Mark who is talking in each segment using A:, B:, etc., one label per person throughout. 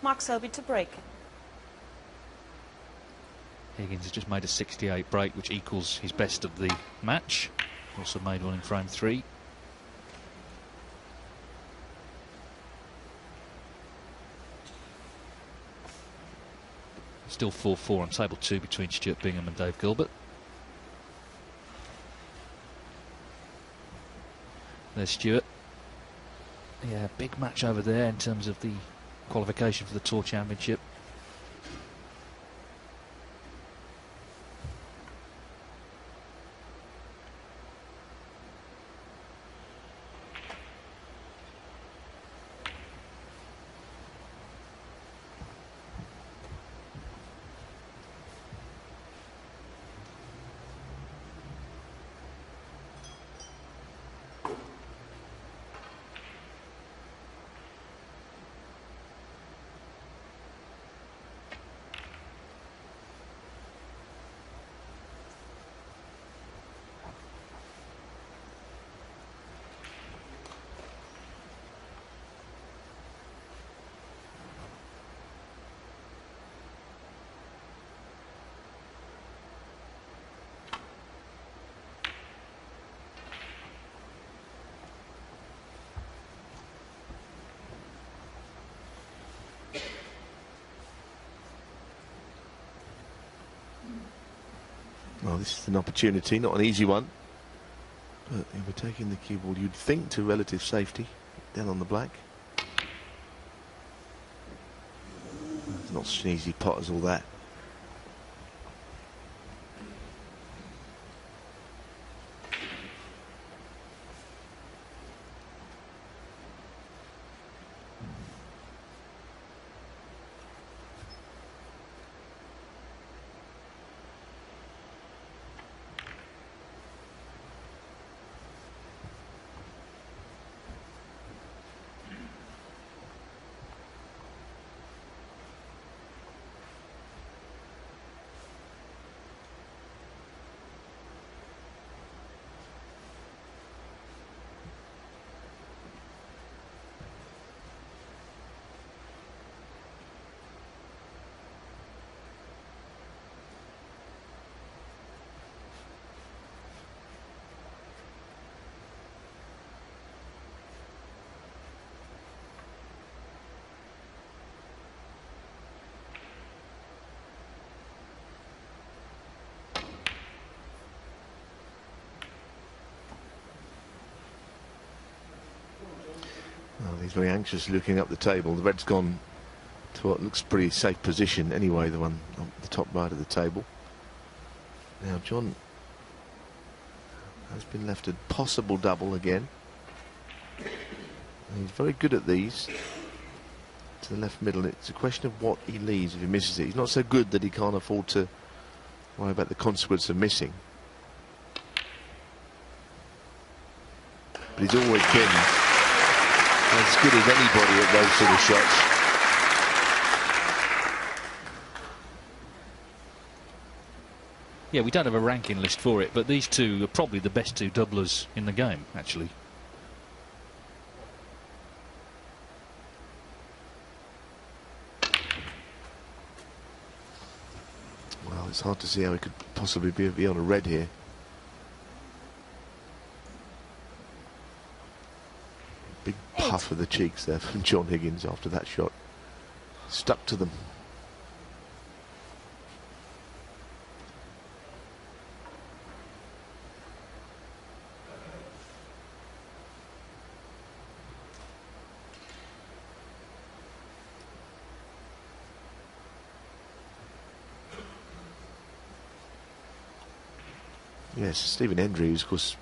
A: Mark Selby to break.
B: Higgins has just made a 68 break, which equals his best of the match. Also made one in frame 3. Still 4-4 on table 2 between Stuart Bingham and Dave Gilbert. There's Stuart. Yeah, big match over there in terms of the qualification for the Tour Championship.
C: Well, this is an opportunity, not an easy one. But if we're taking the cue ball, you'd think to relative safety. Down on the black. It's not such an easy pot as all that. Well, he's very anxious looking up the table. The red's gone to what looks pretty safe position anyway, the one on the top right of the table. Now John has been left a possible double again. And he's very good at these. To the left middle, it's a question of what he leaves if he misses it. He's not so good that he can't afford to worry about the consequence of missing. But he's always been as good as anybody at those sort of shots.
B: Yeah, we don't have a ranking list for it, but these two are probably the best two doublers in the game, actually.
C: Well, it's hard to see how he could possibly be on a red here. Big puff of the cheeks there from John Higgins after that shot. Stuck to them. Yes, Stephen Hendry, who's of course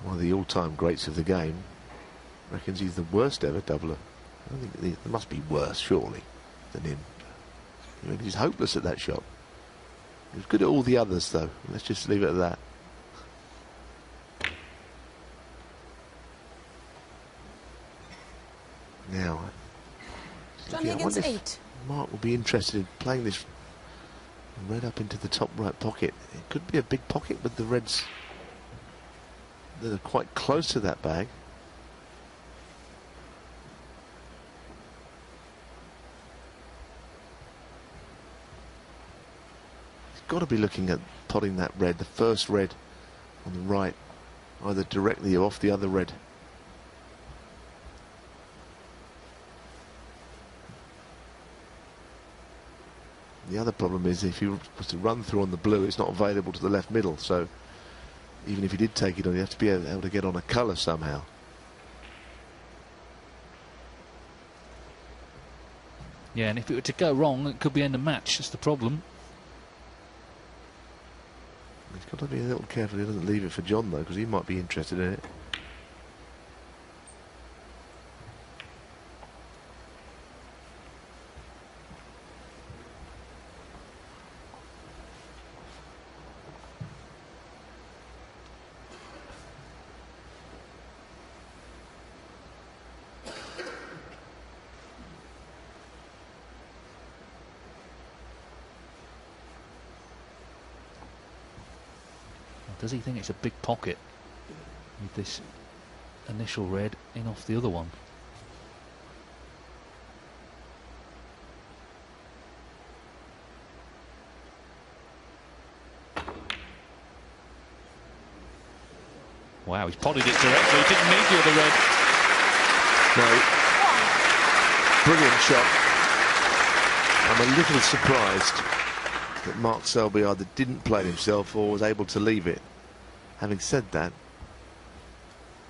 C: one of the all-time greats of the game, reckons he's the worst ever doubler. I don't think there must be worse, surely, than him. I mean, he's hopeless at that shot. He was good at all the others, though. Let's just leave it at that. Now,
A: John Higgins 8.
C: Mark will be interested in playing this red up into the top right pocket. It could be a big pocket with the reds that are quite close to that bag. got to be looking at potting that red, the first red on the right, either directly or off the other red. The other problem is if he was to run through on the blue, it's not available to the left middle, so even if he did take it on, you have to be able to get on a colour somehow.
B: Yeah, and if it were to go wrong, it could be end of match. That's the problem.
C: He's got to be a little careful he doesn't leave it for John, though, because he might be interested in it.
B: Does he think it's a big pocket with this initial red in off the other one? Wow, he's potted it directly. He didn't need the other red.
C: No. Brilliant shot. I'm a little surprised that Mark Selby either didn't play it himself or was able to leave it. Having said that,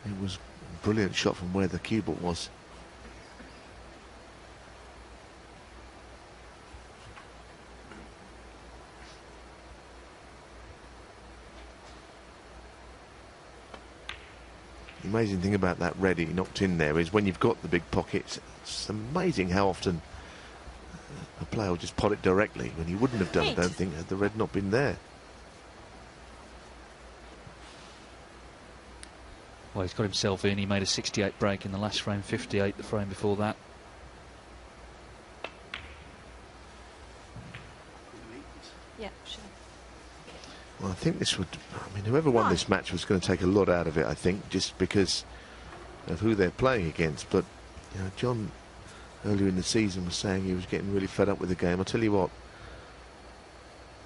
C: it was a brilliant shot from where the cue ball was. The amazing thing about that red he knocked in there is when you've got the big pockets, it's amazing how often a player will just pot it directly when he wouldn't have done, I don't think, had the red not been there.
B: Well, he's got himself in. He made a 68 break in the last frame, 58 the frame before that.
A: Yeah, sure.
C: Well, I think this would, I mean, whoever won this match was going to take a lot out of it, I think, just because of who they're playing against. But, you know, John earlier in the season was saying he was getting really fed up with the game. I'll tell you what,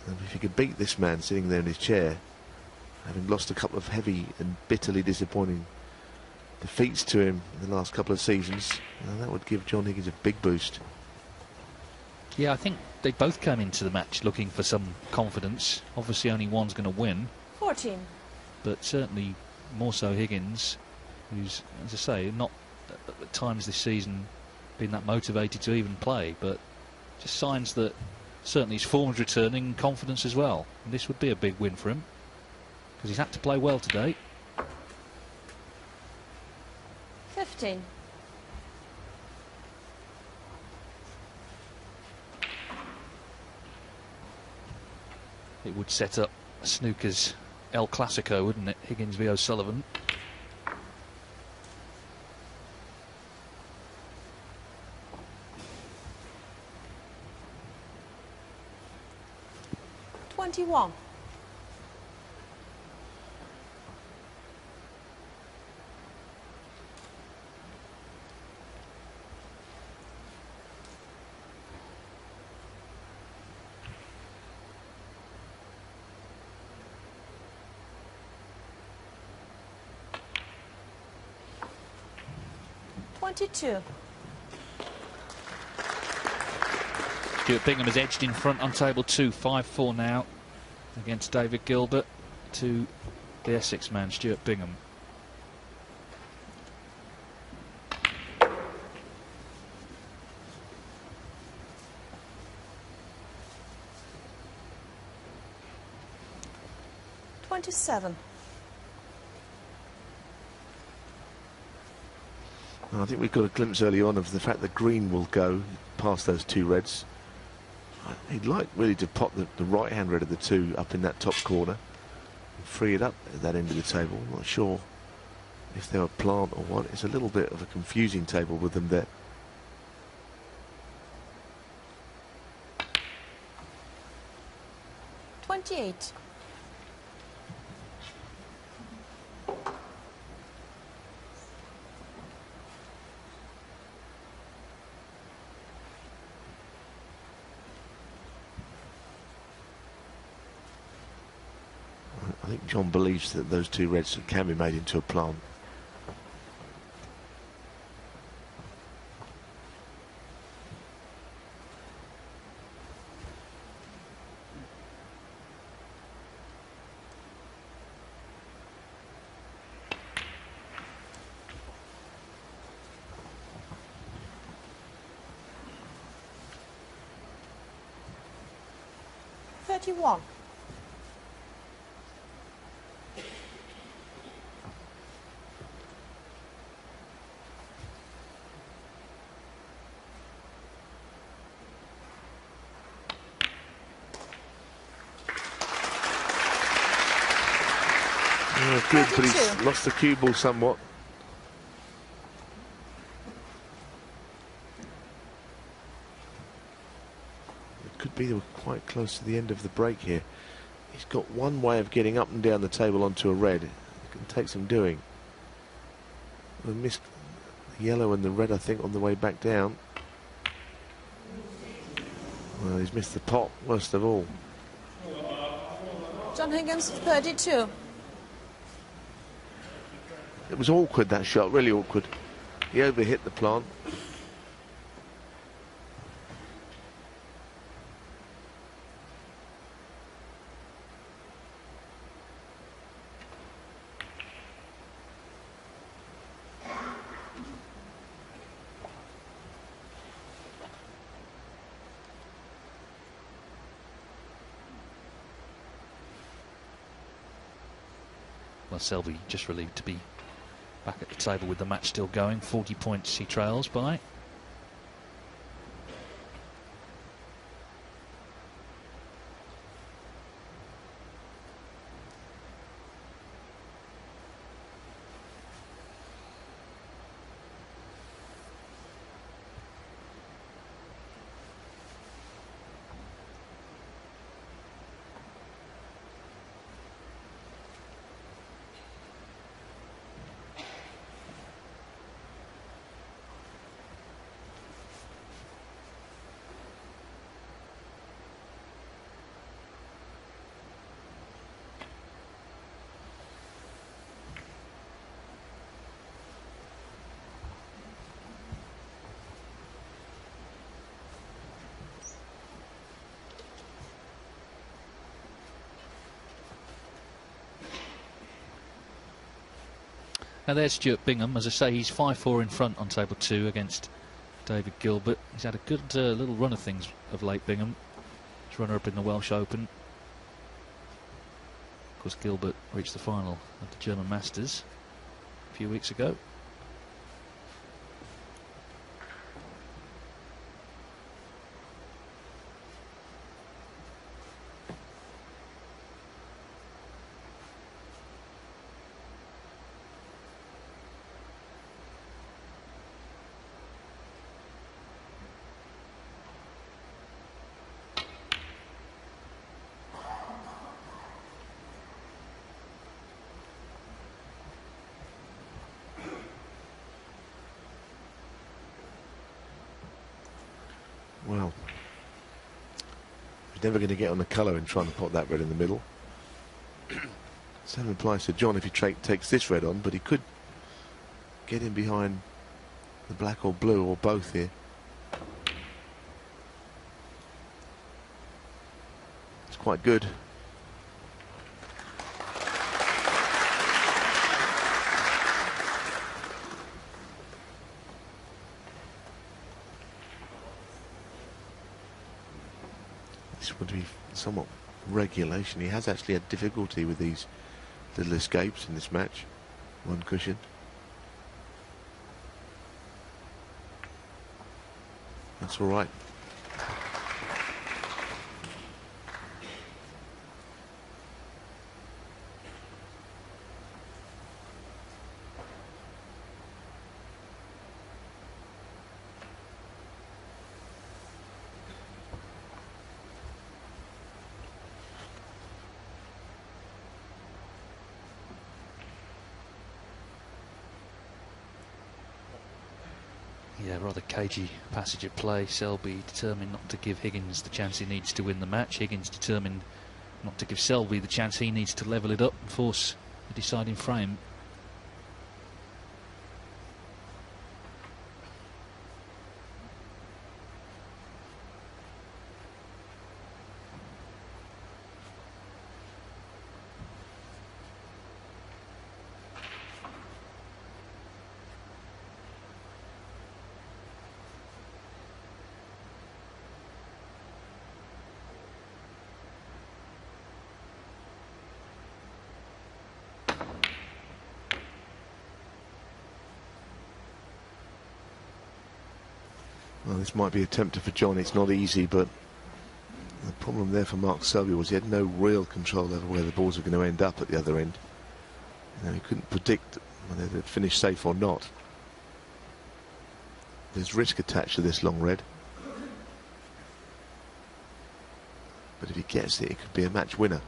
C: if he could beat this man sitting there in his chair, having lost a couple of heavy and bitterly disappointing defeats to him in the last couple of seasons, that would give John Higgins a big boost.
B: Yeah, I think they both came into the match looking for some confidence. Obviously only one's going to win.
A: 14.
B: But certainly more so Higgins, who's, as I say, not at times this season been that motivated to even play, but just signs that certainly his form's returning, confidence as well. And this would be a big win for him, because he's had to play well today.
A: 15.
B: It would set up Snooker's El Clasico, wouldn't it? Higgins v O'Sullivan.
A: $21. $22.
B: Stuart Bingham has edged in front on table 2, 5-4 now against David Gilbert to the Essex man, Stuart Bingham.
A: $27.
C: I think we've got a glimpse early on of the fact that green will go past those two reds. He'd like really to pop the right-hand red of the two up in that top corner and free it up at that end of the table. I'm not sure if they were plant or what. It's a little bit of a confusing table with them there.
A: $28.
C: think John believes that those two reds can be made into a plant.
A: $31.
C: Good, but he's lost the cue ball somewhat. It could be they were quite close to the end of the break here. He's got one way of getting up and down the table onto a red. It can take some doing. They missed the yellow and the red, I think, on the way back down. Well, he's missed the pot, worst of all.
A: John Higgins, 32.
C: It was awkward, that shot, really awkward. He overhit the plant.
B: Well, Selby just relieved to be back at the table with the match still going. 40 points he trails by. Now there's Stuart Bingham. As I say, he's 5-4 in front on table 2 against David Gilbert. He's had a good little run of things of late, Bingham. He's runner-up in the Welsh Open. Of course, Gilbert reached the final of the German Masters a few weeks ago.
C: Well, he's never going to get on the colour in trying to put that red in the middle. Same applies to John if he takes this red on, but he could get in behind the black or blue or both here. It's quite good. Would be somewhat regulation. He has actually had difficulty with these little escapes in this match. One cushion. That's all right.
B: Yeah, rather cagey passage of play. Selby determined not to give Higgins the chance he needs to win the match. Higgins determined not to give Selby the chance he needs to level it up and force the deciding frame.
C: Well, this might be a tempter for John. It's not easy, but the problem there for Mark Selby was he had no real control over where the balls were going to end up at the other end. You know, he couldn't predict whether they'd finish safe or not. There's risk attached to this long red. But if he gets it, it could be a match winner.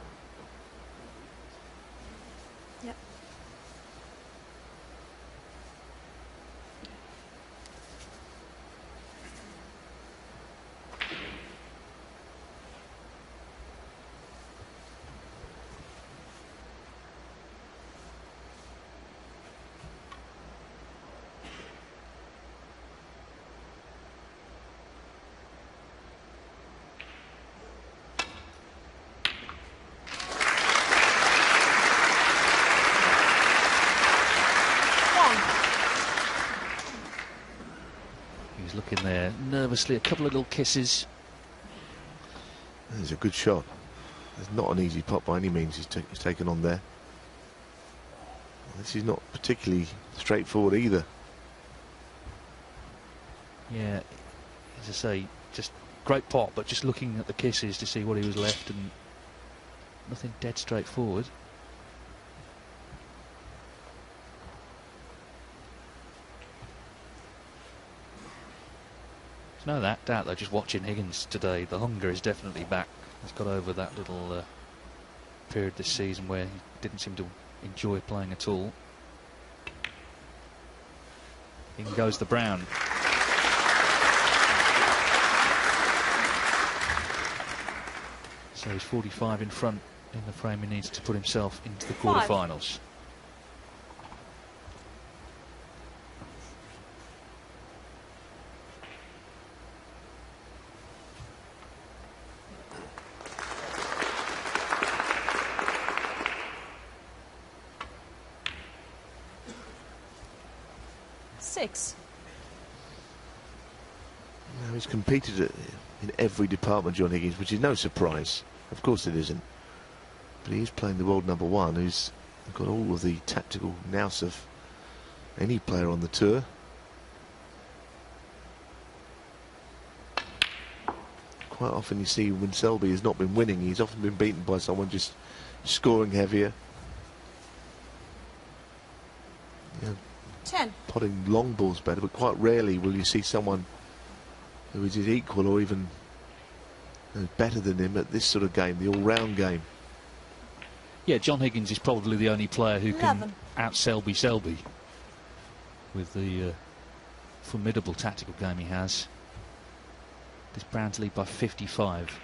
A: Yep.
B: Looking there nervously, a couple of little kisses.
C: It's a good shot. It's not an easy pot by any means he's taken on there. This is not particularly straightforward either.
B: Yeah, as I say, just great pot, but just looking at the kisses to see what he was left, and nothing dead straightforward. No doubt though, just watching Higgins today, the hunger is definitely back. He's got over that little period this season where he didn't seem to enjoy playing at all. In goes the brown. So he's 45 in front in the frame he needs to put himself into the quarterfinals.
C: Now he's competed in every department, John Higgins, which is no surprise. Of course it isn't. But he's playing the world number one, who's got all of the tactical nous of any player on the tour. Quite often you see when Selby has not been winning, he's often been beaten by someone just scoring heavier. Yeah.
A: 10.
C: Potting long balls better, but quite rarely will you see someone who is his equal or even better than him at this sort of game, the all-round game.
B: Yeah, John Higgins is probably the only player who
A: 11.
B: can out-Selby Selby with the formidable tactical game he has. This brown's lead by 55.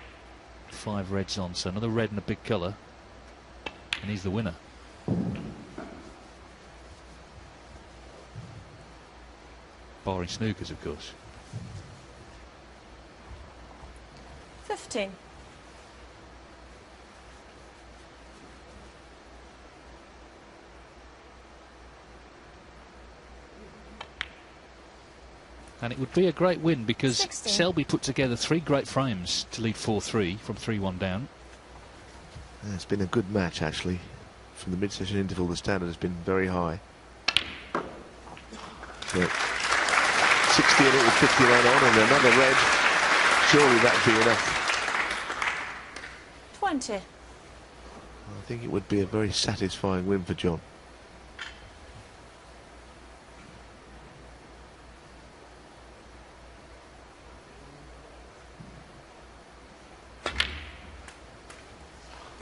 B: 5 reds on, so another red and a big colour, and he's the winner. Barring snookers, of course.
A: 15.
B: And it would be a great win because
A: 16.
B: Selby put together 3 great frames to lead 4-3 from 3-1 down.
C: Yeah, it's been a good match actually. From the mid-session interval, the standard has been very high. But 60 in it with 59 on and another red. Surely that'd be enough.
A: 20.
C: I think it would be a very satisfying win for John.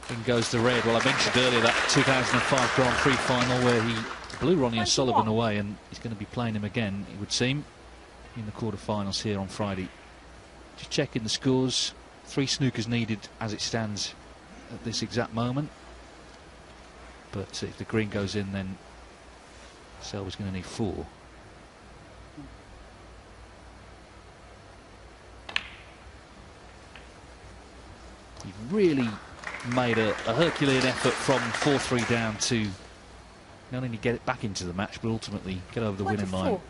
B: In goes the red. Well, I mentioned earlier that 2005 Grand Prix final where he blew Ronnie and Sullivan away, and he's going to be playing him again, it would seem, in the quarterfinals here on Friday. Just checking the scores. 3 snookers needed as it stands at this exact moment. But if the green goes in, then Selby's going to need 4. He really made a Herculean effort from 4-3 down to not only get it back into the match, but ultimately get over the winning line.
A: 24.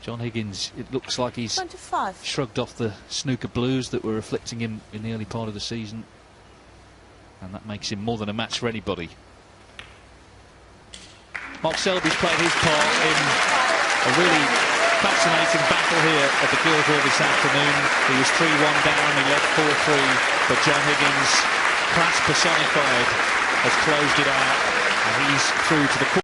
B: John Higgins, it looks like he's
A: 25.
B: shrugged off the snooker blues that were afflicting him in the early part of the season, and that makes him more than a match for anybody. Mark Selby's played his part in a really fascinating battle here at the Guildhall this afternoon. He was 3-1 down, he led 4-3, but John Higgins, class personified, has closed it out, and he's through to the